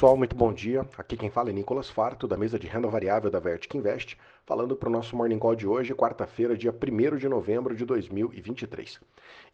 pessoal, muito bom dia. Aqui quem fala é Nicolas Farto, da mesa de renda variável da Vertic Invest, falando para o nosso Morning Call de hoje, quarta-feira, dia 1º de novembro de 2023.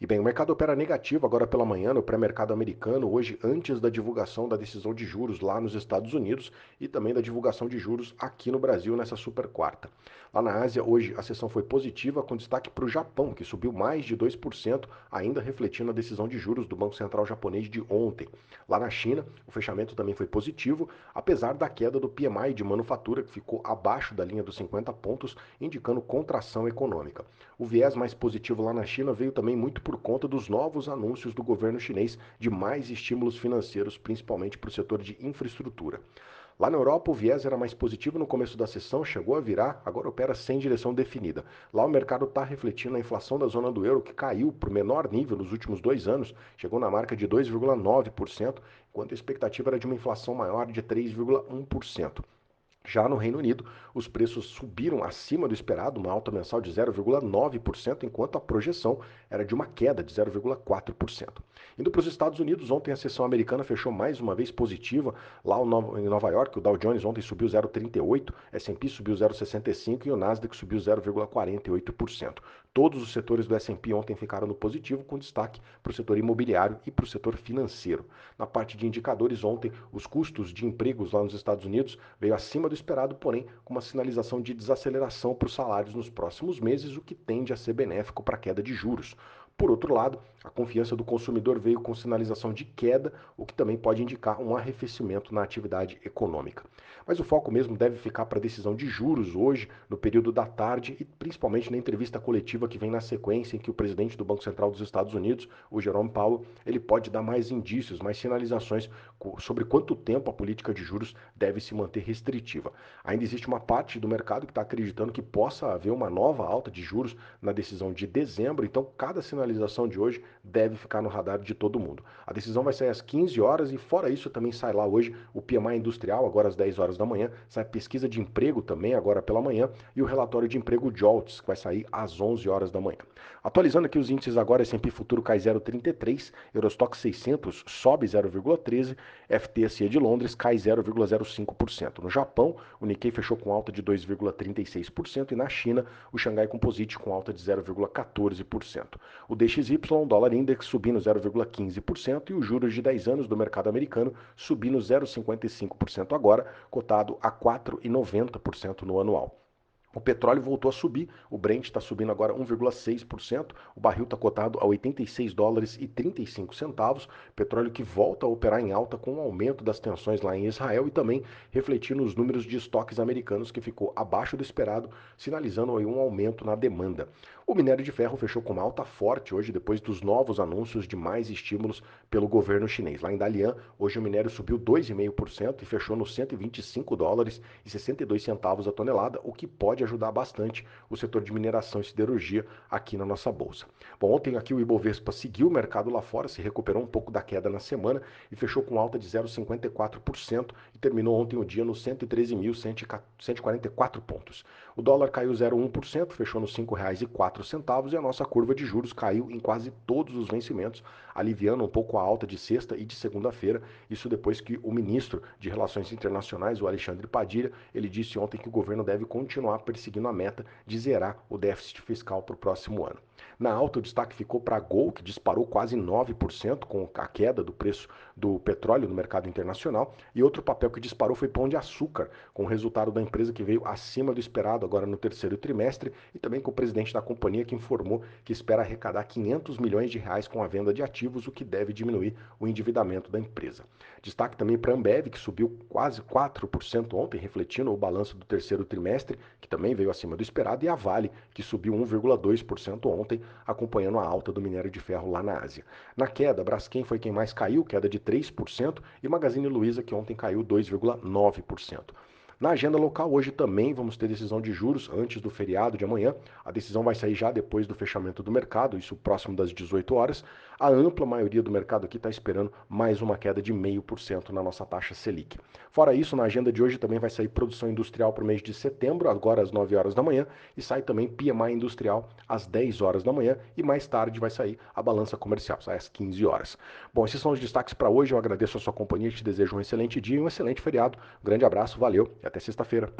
E bem, o mercado opera negativo agora pela manhã no pré-mercado americano, hoje antes da divulgação da decisão de juros lá nos Estados Unidos e também da divulgação de juros aqui no Brasil nessa super quarta. Lá na Ásia, hoje a sessão foi positiva, com destaque para o Japão, que subiu mais de 2%, ainda refletindo a decisão de juros do Banco Central japonês de ontem. Lá na China, o fechamento também foi positivo, apesar da queda do PMI de manufatura, que ficou abaixo da linha dos 50 pontos, indicando contração econômica. O viés mais positivo lá na China veio também muito por conta dos novos anúncios do governo chinês de mais estímulos financeiros, principalmente para o setor de infraestrutura. Lá na Europa, o viés era mais positivo no começo da sessão, chegou a virar, agora opera sem direção definida. Lá o mercado está refletindo a inflação da zona do euro, que caiu para o menor nível nos últimos 2 anos, chegou na marca de 2,9%, enquanto a expectativa era de uma inflação maior de 3,1%. Já no Reino Unido, os preços subiram acima do esperado, uma alta mensal de 0,9%, enquanto a projeção era de uma queda de 0,4%. Indo para os Estados Unidos, ontem a sessão americana fechou mais uma vez positiva. Lá em Nova York, o Dow Jones ontem subiu 0,38%, S&P subiu 0,65% e o Nasdaq subiu 0,48%. Todos os setores do S&P ontem ficaram no positivo, com destaque para o setor imobiliário e para o setor financeiro. Na parte de indicadores, ontem, os custos de empregos lá nos Estados Unidos veio acima do esperado, porém, com uma sinalização de desaceleração para os salários nos próximos meses, o que tende a ser benéfico para a queda de juros. Por outro lado, a confiança do consumidor veio com sinalização de queda, o que também pode indicar um arrefecimento na atividade econômica. Mas o foco mesmo deve ficar para a decisão de juros hoje, no período da tarde e principalmente na entrevista coletiva que vem na sequência, em que o presidente do Banco Central dos Estados Unidos, o Jerome Powell, ele pode dar mais indícios, mais sinalizações sobre quanto tempo a política de juros deve se manter restritiva. Ainda existe uma parte do mercado que está acreditando que possa haver uma nova alta de juros na decisão de dezembro, então cada sinalização de hoje deve ficar no radar de todo mundo. A decisão vai sair às 15 horas e fora isso também sai lá hoje o PMI industrial, agora às 10 horas da manhã, sai a pesquisa de emprego também agora pela manhã e o relatório de emprego JOLTS, que vai sair às 11 horas da manhã. Atualizando aqui os índices agora, S&P Futuro cai 0,33, Eurostoxx 600 sobe 0,13, FTSE de Londres cai 0,05%. No Japão, o Nikkei fechou com alta de 2,36% e na China, o Xangai Composite com alta de 0,14%. O DXY, dólar index, subindo 0,15% e os juros de 10 anos do mercado americano subindo 0,55% agora, cotado a 4,90% no anual. O petróleo voltou a subir, o Brent está subindo agora 1,6%, o barril está cotado a 86 dólares e 35 centavos, petróleo que volta a operar em alta com o aumento das tensões lá em Israel e também refletindo os números de estoques americanos que ficou abaixo do esperado, sinalizando aí um aumento na demanda. O minério de ferro fechou com uma alta forte hoje depois dos novos anúncios de mais estímulos pelo governo chinês. Lá em Dalian, hoje o minério subiu 2,5% e fechou nos 125 dólares e 62 centavos a tonelada, o que pode ajudar bastante o setor de mineração e siderurgia aqui na nossa bolsa. Bom, ontem aqui o Ibovespa seguiu o mercado lá fora, se recuperou um pouco da queda na semana e fechou com alta de 0,54% e terminou ontem o dia nos 113.144 pontos. O dólar caiu 0,1%, fechou nos R$ 5,04 e a nossa curva de juros caiu em quase todos os vencimentos, aliviando um pouco a alta de sexta e de segunda-feira, isso depois que o ministro de Relações Internacionais, o Alexandre Padilha, ele disse ontem que o governo deve continuar perseguindo a meta de zerar o déficit fiscal para o próximo ano. Na alta, o destaque ficou para a Gol, que disparou quase 9% com a queda do preço do petróleo no mercado internacional, e outro papel que disparou foi Pão de Açúcar, com o resultado da empresa que veio acima do esperado agora no terceiro trimestre, e também com o presidente da companhia que informou que espera arrecadar 500 milhões de reais com a venda de ativos, o que deve diminuir o endividamento da empresa. Destaque também para a Ambev, que subiu quase 4% ontem, refletindo o balanço do terceiro trimestre, que também veio acima do esperado, e a Vale, que subiu 1,2% ontem, acompanhando a alta do minério de ferro lá na Ásia. Na queda, Braskem foi quem mais caiu, queda de 3%, e Magazine Luiza, que ontem caiu 2,9%. Na agenda local, hoje também vamos ter decisão de juros antes do feriado de amanhã. A decisão vai sair já depois do fechamento do mercado, isso próximo das 18 horas. A ampla maioria do mercado aqui está esperando mais uma queda de 0,5% na nossa taxa Selic. Fora isso, na agenda de hoje também vai sair produção industrial para o mês de setembro, agora às 9 horas da manhã, e sai também PMI industrial às 10 horas da manhã, e mais tarde vai sair a balança comercial, sai às 15 horas. Bom, esses são os destaques para hoje. Eu agradeço a sua companhia, te desejo um excelente dia e um excelente feriado. Um grande abraço, valeu e até sexta-feira.